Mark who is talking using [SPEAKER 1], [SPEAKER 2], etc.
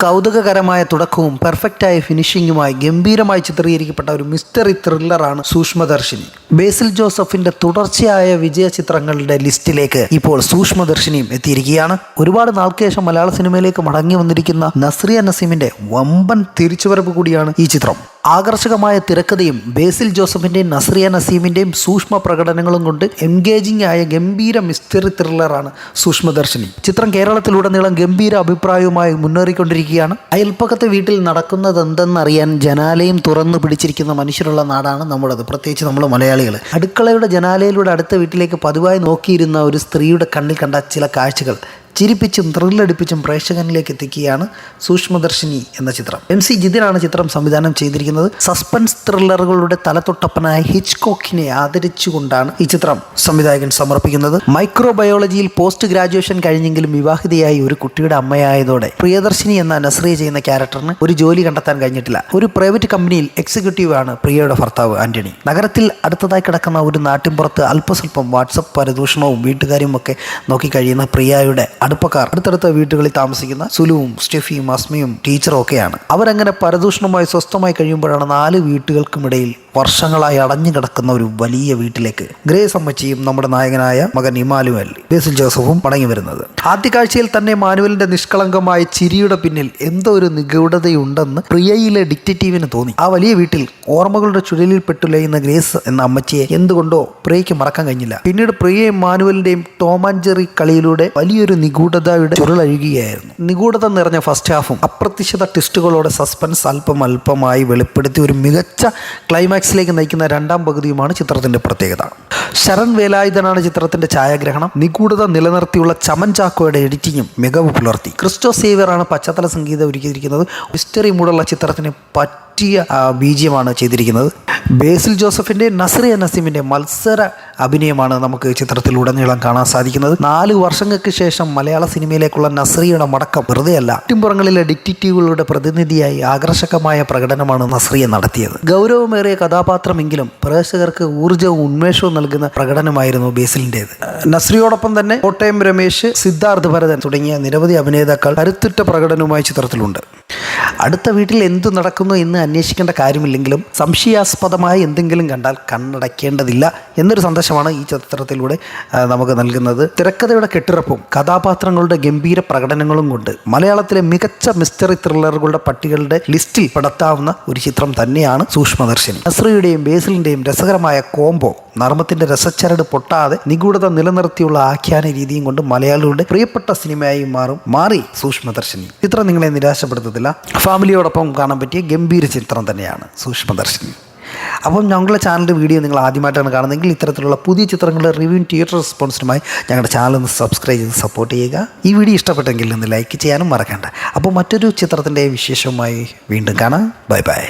[SPEAKER 1] കൗതുകകരമായ തുടക്കവും പെർഫെക്റ്റായ ഫിനിഷിംഗുമായി ഗംഭീരമായി ചിത്രീകരിക്കപ്പെട്ട ഒരു മിസ്റ്ററി ത്രില്ലറാണ് സൂക്ഷ്മദർശിനി. ബേസിൽ ജോസഫിന്റെ തുടർച്ചയായ വിജയ ചിത്രങ്ങളുടെ ലിസ്റ്റിലേക്ക് ഇപ്പോൾ സൂക്ഷ്മദർശിനിയും എത്തിയിരിക്കുകയാണ്. ഒരുപാട് നാൾക്ക് ശേഷം മലയാള സിനിമയിലേക്ക് മടങ്ങി വന്നിരിക്കുന്ന നസ്രിയ നസീമിന്റെ വമ്പൻ തിരിച്ചുവരവ് കൂടിയാണ് ഈ ചിത്രം. ആകർഷകമായ തിരക്കഥയും ബേസിൽ ജോസഫിന്റെയും നസ്രിയ നസീമിന്റെയും സൂക്ഷ്മ പ്രകടനങ്ങളും കൊണ്ട് എൻഗേജിംഗ് ആയ ഗംഭീര മിസ്റ്ററി ത്രില്ലറാണ് സൂക്ഷ്മദർശിനി. ചിത്രം കേരളത്തിലുടനീളം ഗംഭീര അഭിപ്രായവുമായി മുന്നേറിക്കൊണ്ടിരിക്കുകയാണ്. അയൽപ്പക്കത്തെ വീട്ടിൽ നടക്കുന്നതെന്തെന്നറിയാൻ ജനാലയും തുറന്നു പിടിച്ചിരിക്കുന്ന മനുഷ്യരുള്ള നാടാണ് നമ്മുടേത്, പ്രത്യേകിച്ച് നമ്മൾ മലയാളികൾ. അടുക്കളയുടെ ജനാലയിലൂടെ അടുത്ത വീട്ടിലേക്ക് പതിവായി നോക്കിയിരുന്ന ഒരു സ്ത്രീയുടെ കണ്ണിൽ കണ്ട ചില കാഴ്ചകൾ ചിരിപ്പിച്ചും ത്രില്ലടിപ്പിച്ചും പ്രേക്ഷകനിലേക്ക് എത്തിക്കുകയാണ് സൂക്ഷ്മദർശിനി എന്ന ചിത്രം. MC ജിതിനാണ് ചിത്രം സംവിധാനം ചെയ്തിരിക്കുന്നത്. സസ്പെൻസ് ത്രില്ലറുകളുടെ തലതൊട്ടപ്പനായ ഹിച്ച്കോക്കിനെ ആദരിച്ചുകൊണ്ടാണ് ഈ ചിത്രം സംവിധായകൻ സമർപ്പിക്കുന്നത്. മൈക്രോബയോളജിയിൽ പോസ്റ്റ് ഗ്രാജുവേഷൻ കഴിഞ്ഞെങ്കിലും വിവാഹിതയായി ഒരു കുട്ടിയുടെ അമ്മയായതോടെ പ്രിയദർശിനി എന്ന നസ്രിയ ചെയ്യുന്ന ക്യാരക്ടറിന് ഒരു ജോലി കണ്ടെത്താൻ കഴിഞ്ഞിട്ടില്ല. ഒരു പ്രൈവറ്റ് കമ്പനിയിൽ എക്സിക്യൂട്ടീവ് ആണ് പ്രിയയുടെ ഭർത്താവ് ആന്റണി. നഗരത്തിൽ അടുത്തതായി കിടക്കുന്ന ഒരു നാട്ടിൻപുറത്ത് അല്പസ്വല്പം വാട്സപ്പ് പരദൂഷണവും വീട്ടുകാരും ഒക്കെ നോക്കിക്കഴിയുന്ന പ്രിയയുടെ അടുപ്പക്കാർ അടുത്തടുത്ത വീട്ടുകളിൽ താമസിക്കുന്ന സുലുവും സ്റ്റെഫിയും അസ്മയും ടീച്ചറും ഒക്കെയാണ്. അവരങ്ങനെ പരദൂഷണമായി സ്വസ്ഥമായി കഴിയുമ്പോഴാണ് 4 വീട്ടുകൾക്കുമിടയിൽ വർഷങ്ങളായി അടഞ്ഞു കിടക്കുന്ന ഒരു വലിയ വീട്ടിലേക്ക് ഗ്രേസ് അമ്മച്ചിയും നമ്മുടെ നായകനായ മകൻ ഇമാനുവൽ ബേസിൽ ജോസഫും മടങ്ങി വരുന്നത്. ആദ്യ കാഴ്ചയിൽ തന്നെ മാനുവലിന്റെ നിഷ്കളങ്കമായ ചിരിയുടെ പിന്നിൽ എന്തോ ഒരു നിഗൂഢതയുണ്ടെന്ന് പ്രിയയിലെ ഡിറ്റക്റ്റീവിന് തോന്നി. ആ വലിയ വീട്ടിൽ ഓർമ്മകളുടെ ചുഴലിൽ പെട്ടുലയുന്ന ഗ്രേസ് എന്ന അമ്മച്ചിയെ എന്തുകൊണ്ടോ പ്രിയയ്ക്ക് മറക്കാൻ കഴിഞ്ഞില്ല. പിന്നീട് പ്രിയയും മാനുവലിന്റെയും ടോം ആൻഡ് ജെറി കളിയിലൂടെ വലിയൊരു നിഗൂഢതയുടെ ചുരുളഴുകുകയായിരുന്നു. നിഗൂഢത നിറഞ്ഞ ഫസ്റ്റ് ഹാഫും അപ്രതീക്ഷിത ട്വിസ്റ്റുകളോടെ സസ്പെൻസ് അല്പമായി വെളിപ്പെടുത്തി ഒരു മികച്ച ക്ലൈമാക്സിലേക്ക് നയിക്കുന്ന രണ്ടാം പകുതിയുമാണ് ചിത്രത്തിന്റെ പ്രത്യേകത. ശരൺ വേലായുധനാണ് ചിത്രത്തിന്റെ ഛായാഗ്രഹണം. നിഗൂഢത നിലനിർത്തിയുള്ള ചമൻ ചാക്കോയുടെ എഡിറ്റിങ്ങും മികവ് പുലർത്തി. ക്രിസ്റ്റോ സേവ്യറാണ് പശ്ചാത്തല സംഗീതം ഒരുക്കിയിരിക്കുന്നത്. മിസ്റ്ററി മൂടുള്ള ചിത്രത്തിന് പറ്റിയ ബീജിയമാണ് ചെയ്തിരിക്കുന്നത്. ബേസിൽ ജോസഫിന്റെ നസ്രിയ നസീമിന്റെ മത്സര അഭിനയമാണ് നമുക്ക് ചിത്രത്തിലുടനീളം കാണാൻ സാധിക്കുന്നത്. 4 വർഷങ്ങൾക്ക് ശേഷം മലയാള സിനിമയിലേക്കുള്ള നസ്രിയയുടെ മടക്കം വെറുതെയല്ല. നാട്ടിൻപുറങ്ങളിലെ ഡിറ്റക്റ്റീവുകളുടെ പ്രതിനിധിയായി ആകർഷകമായ പ്രകടനമാണ് നസ്രിയ നടത്തിയത്. ഗൗരവമേറിയ കഥാപാത്രമെങ്കിലും പ്രേക്ഷകർക്ക് ഊർജ്ജവും ഉന്മേഷവും നൽകുന്ന പ്രകടനമായിരുന്നു ബേസിലിൻ്റേത്. നസ്രിയോടൊപ്പം തന്നെ കോട്ടയം രമേശ്, സിദ്ധാർത്ഥ് ഭരതൻ തുടങ്ങിയ നിരവധി അഭിനേതാക്കൾ കരുത്തുറ്റ പ്രകടനവുമായി ചിത്രത്തിലുണ്ട്. അടുത്ത വീട്ടിൽ എന്തു നടക്കുന്നു എന്ന് അന്വേഷിക്കേണ്ട കാര്യമില്ലെങ്കിലും സംശയാസ്പദമായ എന്തെങ്കിലും കണ്ടാൽ കണ്ണടയ്ക്കേണ്ടതില്ല എന്നൊരു സന്ദേശമാണ് ഈ ചിത്രത്തിലൂടെ നമുക്ക് നൽകുന്നത്. തിരക്കഥയുടെ കെട്ടുറപ്പും കഥാപാത്രങ്ങളുടെ ഗംഭീര പ്രകടനങ്ങളും കൊണ്ട് മലയാളത്തിലെ മികച്ച മിസ്റ്ററി ത്രില്ലറുകളുടെ പട്ടികളുടെ ലിസ്റ്റിൽ പെടുത്താവുന്ന ഒരു ചിത്രം തന്നെയാണ് സൂക്ഷ്മദർശിനി. നസ്രിയുടെയും ബേസിലിൻ്റെയും രസകരമായ കോംബോ, നർമ്മത്തിന്റെ രസച്ചരട് പൊട്ടാതെ നിഗൂഢത നിലനിർത്തിയുള്ള ആഖ്യാന രീതിയും കൊണ്ട് മലയാളികളുടെ പ്രിയപ്പെട്ട സിനിമയായി മാറി സൂക്ഷ്മദർശിനി. ചിത്രം നിങ്ങളെ നിരാശപ്പെടുത്തത്തില്ല. ഫാമിലിയോടൊപ്പം കാണാൻ പറ്റിയ ഗംഭീര ചിത്രം തന്നെയാണ് സൂക്ഷ്മദർശിനി. അപ്പം ഞങ്ങളുടെ ചാനലിൻ്റെ വീഡിയോ നിങ്ങൾ ആദ്യമായിട്ടാണ് കാണുന്നതെങ്കിൽ ഇത്തരത്തിലുള്ള പുതിയ ചിത്രങ്ങളുടെ റിവ്യൂ തിയേറ്റർ റെസ്പോൺസിനുമായി ഞങ്ങളുടെ ചാനൽ ഒന്ന് സബ്സ്ക്രൈബ് ചെയ്ത് സപ്പോർട്ട് ചെയ്യുക. ഈ വീഡിയോ ഇഷ്ടപ്പെട്ടെങ്കിൽ ഒന്ന് ലൈക്ക് ചെയ്യാനും മറക്കണ്ട. അപ്പോൾ മറ്റൊരു ചിത്രത്തിൻ്റെ വിശേഷവുമായി വീണ്ടും കാണാം. Bye bye.